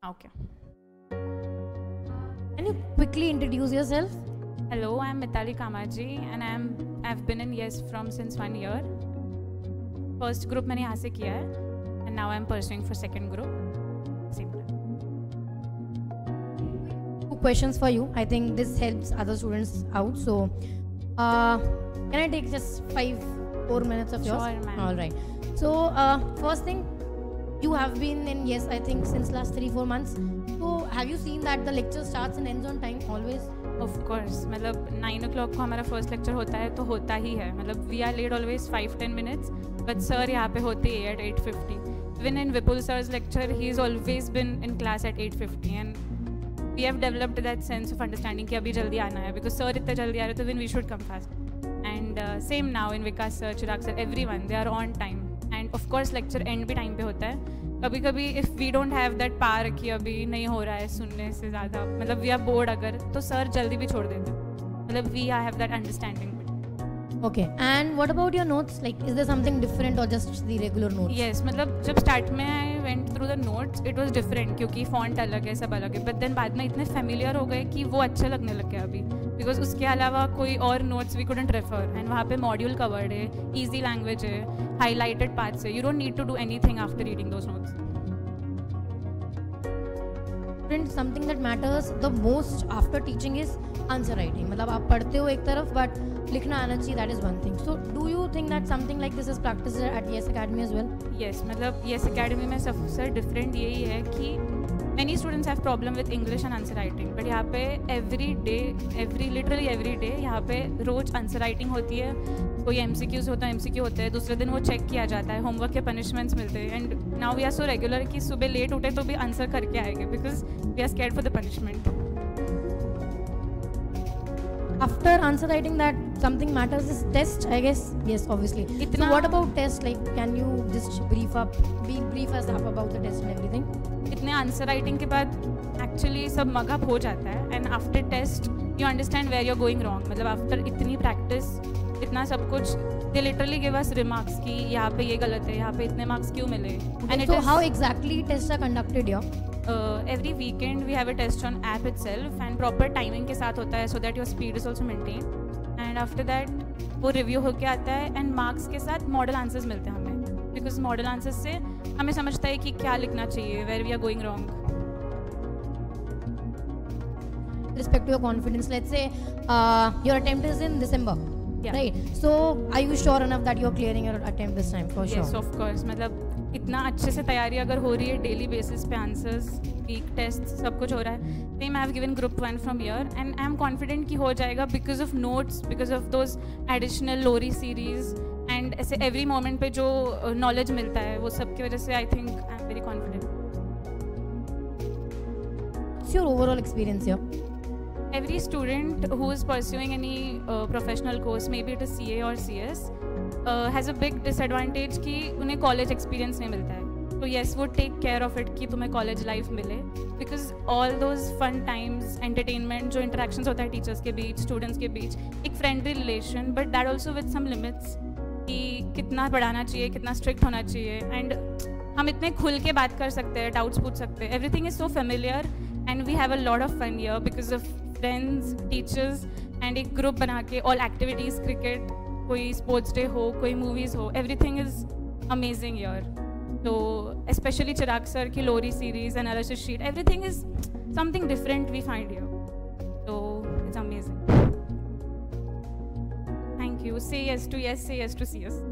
Okay. Can you quickly introduce yourself? Hello, I'm Mitali Kamaji and I've been in YES from since 1 year. First group मैंने यहाँ से किया है and now I'm pursuing for second group. Same time. 2 questions for you. I think this helps other students out. So, can I take just 4 minutes of yours? Sure, ma'am. All right. So, first thing, you have been in YES, I think, since last 3-4 months. So, have you seen that the lecture starts and ends on time always? Of course, मतलब 9 o'clock को हमारा first lecture होता है तो होता ही है. मतलब we are late always 5-10 minutes, but sir यहाँ पे होते ही at 8:50. Even in Vipul sir's lecture, he's always been in class at 8:50 and we have developed that sense of understanding कि अभी जल्दी आना है because sir इतना जल्दी आ रहे तो then we should come fast. And same now in Vikas sir, Chirag sir, everyone, they are on time. And of course lecture end भी time पे होता है. कभी कभी if we don't have that power कि अभी नहीं हो रहा है सुनने से ज़्यादा मतलब we are bored अगर तो सर जल्दी भी छोड़ देते मतलब we have that understanding. Okay. And what about your notes? Like, is there something different or just the regular notes? Yes, मतलब जब start में I went through the notes, it was different क्योंकि font अलग है सब अलग है but then बाद में इतने familiar हो गए कि वो अच्छे लगने लग गए अभी because उसके अलावा कोई और notes we couldn't refer and वहाँ पे module covered है, easy language है, highlighted parts है, you don't need to do anything after reading those notes. Something that matters the most after teaching is answer writing. मतलब आप पढ़ते हो एक तरफ but लिखना आना चाहिए, that is one thing. So do you think that something like this is practiced at YES Academy as well? Yes, मतलब YES Academy में सबसे different यही है कि many students have problem with English and answer writing, but यहाँ पे literally every day यहाँ पे रोज answer writing होती है, कोई MCQs होता है, MCQ होते हैं, दूसरे दिन वो check किया जाता है, homework के punishments मिलते हैं, and now we are so regular कि सुबह late उठे तो भी answer करके आएंगे because we are scared for the punishment. After answer writing, that something matters is test, I guess. Yes, obviously. So what about test? Like, can you just brief us up about the test and everything? इतने answer writing के बाद actually सब mug up हो जाता है and after test you understand where you are going wrong मतलब after इतनी practice इतना सब कुछ they literally give us remarks कि यहाँ पे ये गलत है यहाँ पे इतने मार्क्स क्यों मिले and it how exactly test are conducted here every weekend we have a test on app itself and proper timing के साथ होता है so that your speed is also maintain and after that वो review होके आता है and marks के साथ मॉडल आंसर्स मिलते हैं हमें बिकॉज मॉडल आंसर्स से हमें समझता है कि क्या लिखना चाहिए where we are going wrong. Respect to your confidence, let's say your attempt is in December, right? So are you sure enough that you're clearing your attempt this time? For sure. Yes, of course. मतलब इतना अच्छे से तैयारी अगर हो रही है daily basis पे आंसर्स वीक टेस्ट सब कुछ हो रहा है same I have given group 1 from year and I am confident कि हो जाएगा because of notes because of those additional लोरी सीरीज एंड ऐसे एवरी मोमेंट पे जो नॉलेज मिलता है वो सब की वजह से I think I am very confident. What's your overall experience here? Every student who is pursuing any professional course, maybe it is CA or CS, has a big disadvantage कि उन्हें college experience नहीं मिलता है. तो yes, वो take care of it कि तुम्हें college life मिले because all those fun times, entertainment, जो interactions होता है teachers के बीच, students के बीच, एक friendly relation, but that also with some limits कि कितना पढ़ाना चाहिए, कितना strict होना चाहिए and हम इतने खुल के बात कर सकते हैं, doubts पूछ सकते हैं. Everything is so familiar and we have a lot of fun here because of friends teachers and एक ग्रुप बना के ऑल एक्टिविटीज़ क्रिकेट कोई स्पोर्ट्स डे हो कोई मूवीज़ हो एवरीथिंग इज़ अमेजिंग ईयर. तो स्पेशली चिराग सर की लोरी series analysis sheet everything is something different we find here. तो it's amazing. Thank you. Say yes to yes, say yes to CS.